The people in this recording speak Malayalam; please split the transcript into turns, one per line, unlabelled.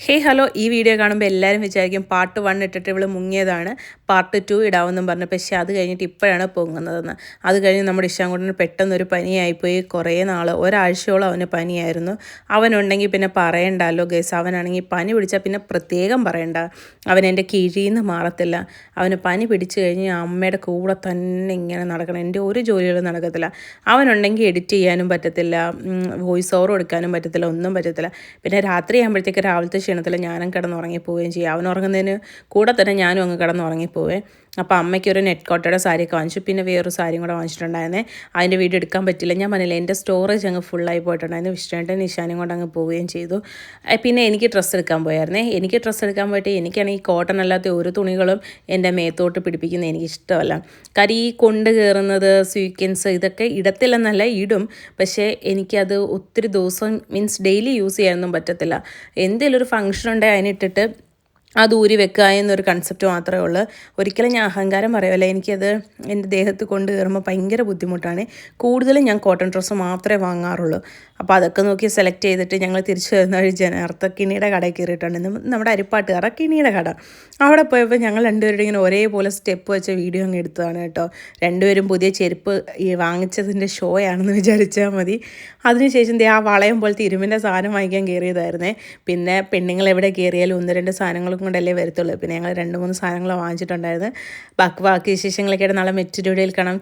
ഹേ ഹലോ ഈ വീഡിയോ കാണുമ്പോൾ എല്ലാവരും വിചാരിക്കും പാർട്ട് 1 ഇട്ടിട്ട് ഇവൾ മുങ്ങിയതാണ് പാർട്ട് 2 ഇടാമെന്നും പറഞ്ഞു. പക്ഷേ അത് കഴിഞ്ഞിട്ട് ഇപ്പോഴാണ് പൊങ്ങുന്നതെന്ന്. അത് കഴിഞ്ഞ് നമ്മുടെ ഇഷാൻകുട്ടന് പെട്ടെന്നൊരു പനിയായിപ്പോയി. കുറേ നാൾ ഒരാഴ്ചയോളം അവന് പനിയായിരുന്നു. അവനുണ്ടെങ്കിൽ പിന്നെ പറയണ്ടല്ലോ ഗൈസ്. അവനാണെങ്കിൽ പനി പിടിച്ചാൽ പിന്നെ പ്രത്യേകം പറയണ്ട. അവൻ എൻ്റെ കീഴിൽ നിന്ന് മാറത്തില്ല. അവന് പനി പിടിച്ചു കഴിഞ്ഞ് അമ്മയുടെ കൂടെ തന്നെ ഇങ്ങനെ നടക്കണം. എൻ്റെ ഒരു ജോലികളും നടക്കത്തില്ല. അവനുണ്ടെങ്കിൽ എഡിറ്റ് ചെയ്യാനും പറ്റത്തില്ല, വോയിസ് ഓവർ കൊടുക്കാനും പറ്റത്തില്ല, ഒന്നും പറ്റത്തില്ല. പിന്നെ രാത്രി ആകുമ്പോഴത്തേക്ക് രാവിലത്തെ ക്ഷീണത്തിൽ ഞാനും കിടന്നുറങ്ങിപ്പോവുകയും ചെയ്യും. അവൻ ഉറങ്ങുന്നതിന് കൂടെ തന്നെ ഞാനും അങ്ങ് കിടന്നുറങ്ങിപ്പോവേ. അപ്പോൾ അമ്മയ്ക്ക് ഒരു നെറ്റ് കോട്ടയുടെ സാരിയൊക്കെ വാങ്ങിച്ചു. പിന്നെ വേറൊരു സാരിയും കൂടെ വാങ്ങിച്ചിട്ടുണ്ടായിരുന്നേ. അതിൻ്റെ വീഡിയോ എടുക്കാൻ പറ്റില്ല. ഞാൻ പറഞ്ഞില്ല, എൻ്റെ സ്റ്റോറേജ് അങ്ങ് ഫുള്ളായി പോയിട്ടുണ്ടായിരുന്നു. വിഷ്ണുവേട്ടൻ നിശാനും കൊണ്ട് അങ്ങ് പോവുകയും ചെയ്തു. പിന്നെ എനിക്ക് ഡ്രസ്സ് എടുക്കാൻ പോയായിരുന്നേ. എനിക്ക് ഡ്രസ്സ് എടുക്കാൻ പോയിട്ട് എനിക്കാണെങ്കിൽ ഈ കോട്ടൺ അല്ലാത്ത ഒരു തുണികളും എൻ്റെ മേത്തോട്ട് പിടിപ്പിക്കുന്നത് എനിക്കിഷ്ടമല്ല. കാര്യം ഈ കൊണ്ട് കയറുന്നത് സ്വീക്കൻസ് ഇതൊക്കെ ഇടത്തില്ലെന്നല്ല, ഇടും. പക്ഷേ എനിക്കത് ഒത്തിരി ദിവസം മീൻസ് ഡെയിലി യൂസ് ചെയ്യാനൊന്നും പറ്റത്തില്ല. എന്തെങ്കിലും ഒരു ഫംഗ്ഷൻ ഉണ്ടെങ്കിൽ അതിനിട്ടിട്ട് അത് ഊരി വെക്കുക എന്നൊരു കൺസെപ്റ്റ് മാത്രമേ ഉള്ളൂ. ഒരിക്കലും ഞാൻ അഹങ്കാരം പറയുമല്ല, എനിക്കത് എൻ്റെ ദേഹത്ത് കൊണ്ട് കയറുമ്പോൾ ഭയങ്കര ബുദ്ധിമുട്ടാണ്. കൂടുതലും ഞാൻ കോട്ടൺ ഡ്രസ്സ് മാത്രമേ വാങ്ങാറുള്ളൂ. അപ്പോൾ അതൊക്കെ നോക്കി സെലക്ട് ചെയ്തിട്ട് ഞങ്ങൾ തിരിച്ചു വരുന്ന വഴി കിണിയുടെ കടയിൽ കയറിയിട്ടുണ്ട്. നമ്മുടെ അരിപ്പാട്ടുകാരുടെ കിണിയുടെ കട. അവിടെ പോയപ്പോൾ ഞങ്ങൾ രണ്ടുപേരുടെ ഇങ്ങനെ ഒരേപോലെ സ്റ്റെപ്പ് വെച്ച വീഡിയോ അങ്ങ് എടുത്തതാണ് കേട്ടോ. രണ്ടുപേരും പുതിയ ചെരുപ്പ് ഈ വാങ്ങിച്ചതിൻ്റെ ഷോ ആണെന്ന് വിചാരിച്ചാൽ മതി. അതിനുശേഷം ആ വളയം പോലത്തെ ഇരുമ്പിൻ്റെ സാധനം വാങ്ങിക്കാൻ കയറിയതായിരുന്നേ. പിന്നെ പെണ്ണുങ്ങൾ എവിടെ കയറിയാലും 1-2 സാധനങ്ങളും കൊണ്ടല്ലേ വരത്തുള്ളൂ. പിന്നെ ഞങ്ങൾ 2-3 സാധനങ്ങൾ വാങ്ങിച്ചിട്ടുണ്ടായിരുന്നു. ബാക്കി വിശേഷങ്ങളൊക്കെ ആയിട്ട് നാളെ മറ്റൊരു വീഡിയോയിൽ കാണാം.